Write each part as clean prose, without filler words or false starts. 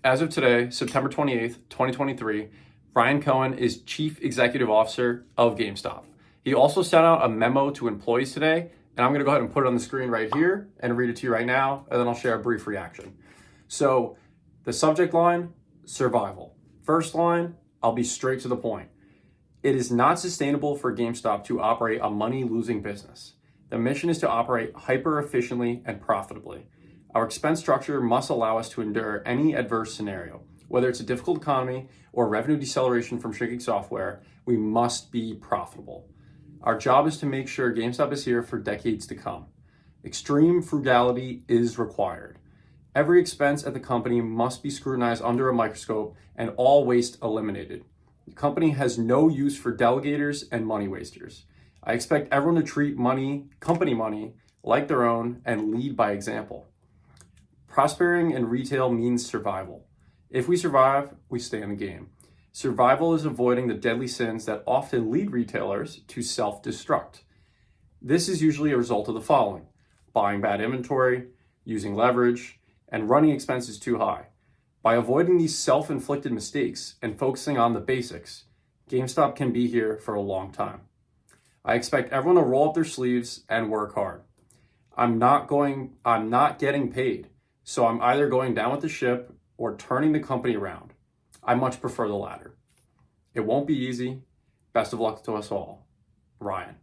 As of today, September 28th, 2023, Ryan Cohen is Chief Executive Officer of GameStop. He also sent out a memo to employees today, and I'm going to go ahead and put it on the screen right here and read it to you right now, and then I'll share a brief reaction. So, the subject line, survival. First line, I'll be straight to the point. It is not sustainable for GameStop to operate a money-losing business. The mission is to operate hyper-efficiently and profitably. Our expense structure must allow us to endure any adverse scenario. Whether it's a difficult economy or revenue deceleration from shrinking software, we must be profitable. Our job is to make sure GameStop is here for decades to come. Extreme frugality is required. Every expense at the company must be scrutinized under a microscope and all waste eliminated. The company has no use for delegators and money wasters. I expect everyone to treat company money, like their own and lead by example. Prospering in retail means survival. If we survive, we stay in the game. Survival is avoiding the deadly sins that often lead retailers to self-destruct. This is usually a result of the following: buying bad inventory, using leverage, and running expenses too high. By avoiding these self-inflicted mistakes and focusing on the basics, GameStop can be here for a long time. I expect everyone to roll up their sleeves and work hard. I'm not getting paid. So I'm either going down with the ship or turning the company around. I much prefer the latter. It won't be easy. Best of luck to us all. Ryan.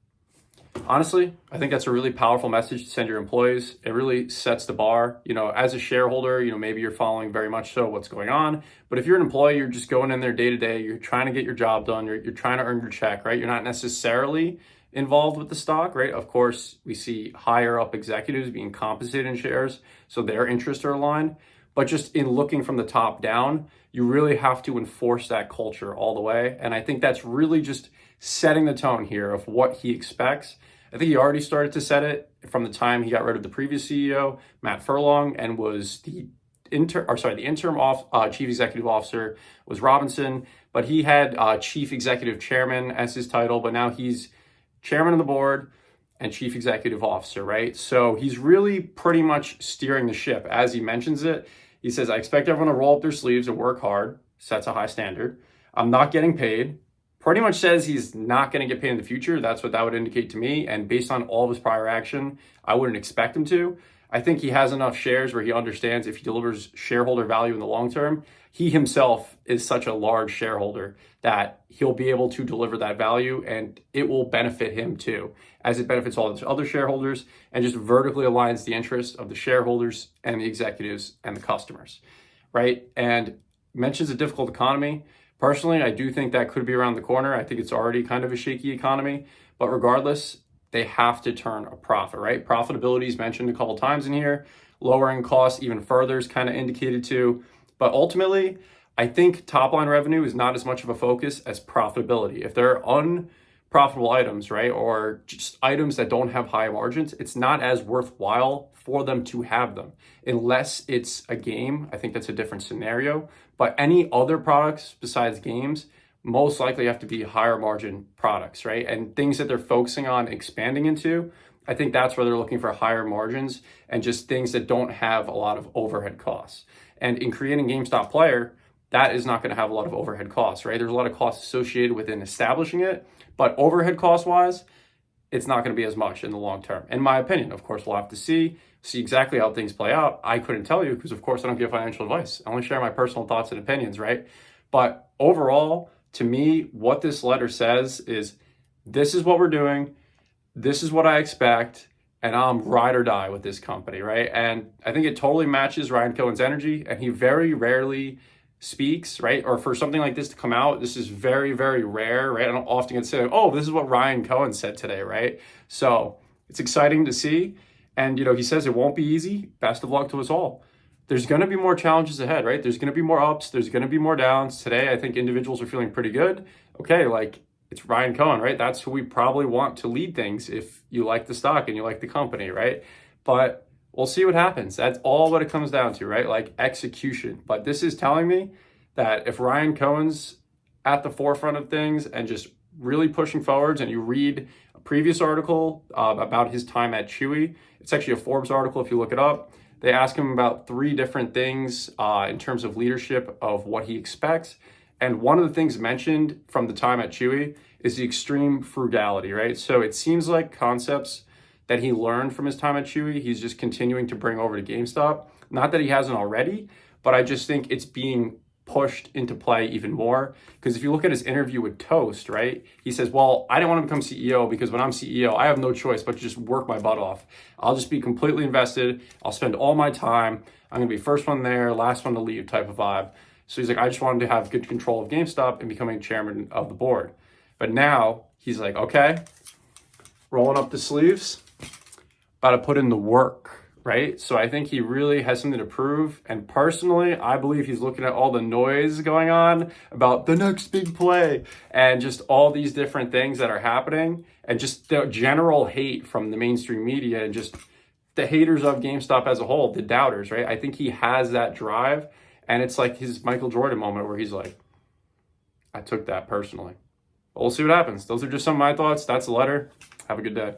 Honestly, I think that's a really powerful message to send your employees. It really sets the bar. As a shareholder, maybe you're following very much so what's going on. But if you're an employee, you're just going in there day to day. You're trying to get your job done. You're trying to earn your check, right? You're not necessarily involved with the stock, right? Of course, we see higher up executives being compensated in shares, so their interests are aligned. But just in looking from the top down, you really have to enforce that culture all the way. And I think that's really just setting the tone here of what he expects. I think he already started to set it from the time he got rid of the previous CEO, Matt Furlong, and was the interim chief executive officer was Robinson, but he had chief executive chairman as his title, but now he's chairman of the board and chief executive officer, right? So he's really pretty much steering the ship as he mentions it. He says, I expect everyone to roll up their sleeves and work hard, sets a high standard. I'm not getting paid. Pretty much says he's not going to get paid in the future. That's what that would indicate to me. And based on all of his prior action, I wouldn't expect him to. I think he has enough shares where he understands if he delivers shareholder value in the long term, he himself is such a large shareholder that he'll be able to deliver that value and it will benefit him too, as it benefits all the other shareholders and just vertically aligns the interests of the shareholders and the executives and the customers, right? And mentions a difficult economy. Personally, I do think that could be around the corner. I think it's already kind of a shaky economy, but regardless, they have to turn a profit, right? Profitability is mentioned a couple times in here. Lowering costs even further is kind of indicated too. But ultimately, I think top line revenue is not as much of a focus as profitability. If there are unprofitable items, right, or just items that don't have high margins, it's not as worthwhile for them to have them unless it's a game. I think that's a different scenario. But any other products besides games most likely have to be higher margin products, right? And things that they're focusing on expanding into, I think that's where they're looking for higher margins and just things that don't have a lot of overhead costs. And in creating GameStop Player, that is not going to have a lot of overhead costs, right? There's a lot of costs associated within establishing it, but overhead cost wise, it's not going to be as much in the long term. In my opinion, of course, we'll have to see exactly how things play out. I couldn't tell you because, of course, I don't give financial advice. I only share my personal thoughts and opinions, right? But overall, to me, what this letter says is this is what we're doing. This is what I expect. And I'm ride or die with this company, right? And I think it totally matches Ryan Cohen's energy. And he very rarely speaks, right? Or for something like this to come out, this is very, very rare, right? I don't often get to say, oh, this is what Ryan Cohen said today, right? So it's exciting to see. And, he says it won't be easy. Best of luck to us all. There's going to be more challenges ahead, right? There's going to be more ups. There's going to be more downs. Today, I think individuals are feeling pretty good. Okay, it's Ryan Cohen, right? That's who we probably want to lead things if you like the stock and you like the company, right? But we'll see what happens. That's all what it comes down to, right? Execution. But this is telling me that if Ryan Cohen's at the forefront of things and just really pushing forwards, and you read a previous article about his time at Chewy, it's actually a Forbes article if you look it up, They ask him about 3 different things in terms of leadership of what he expects. And one of the things mentioned from the time at Chewy is the extreme frugality, right? So it seems like concepts that he learned from his time at Chewy, he's just continuing to bring over to GameStop. Not that he hasn't already, but I just think it's being pushed into play even more. Because if you look at his interview with Toast, right, he says, well, I didn't want to become CEO because when I'm CEO, I have no choice but to just work my butt off. I'll just be completely invested. I'll spend all my time. I'm going to be first one there, last one to leave type of vibe. So he's like, I just wanted to have good control of GameStop and becoming chairman of the board. But now he's like, okay, rolling up the sleeves, about to put in the work. Right? So I think he really has something to prove. And personally, I believe he's looking at all the noise going on about the next big play and just all these different things that are happening and just the general hate from the mainstream media and just the haters of GameStop as a whole, the doubters, right? I think he has that drive. And it's like his Michael Jordan moment where he's like, I took that personally. But we'll see what happens. Those are just some of my thoughts. That's the letter. Have a good day.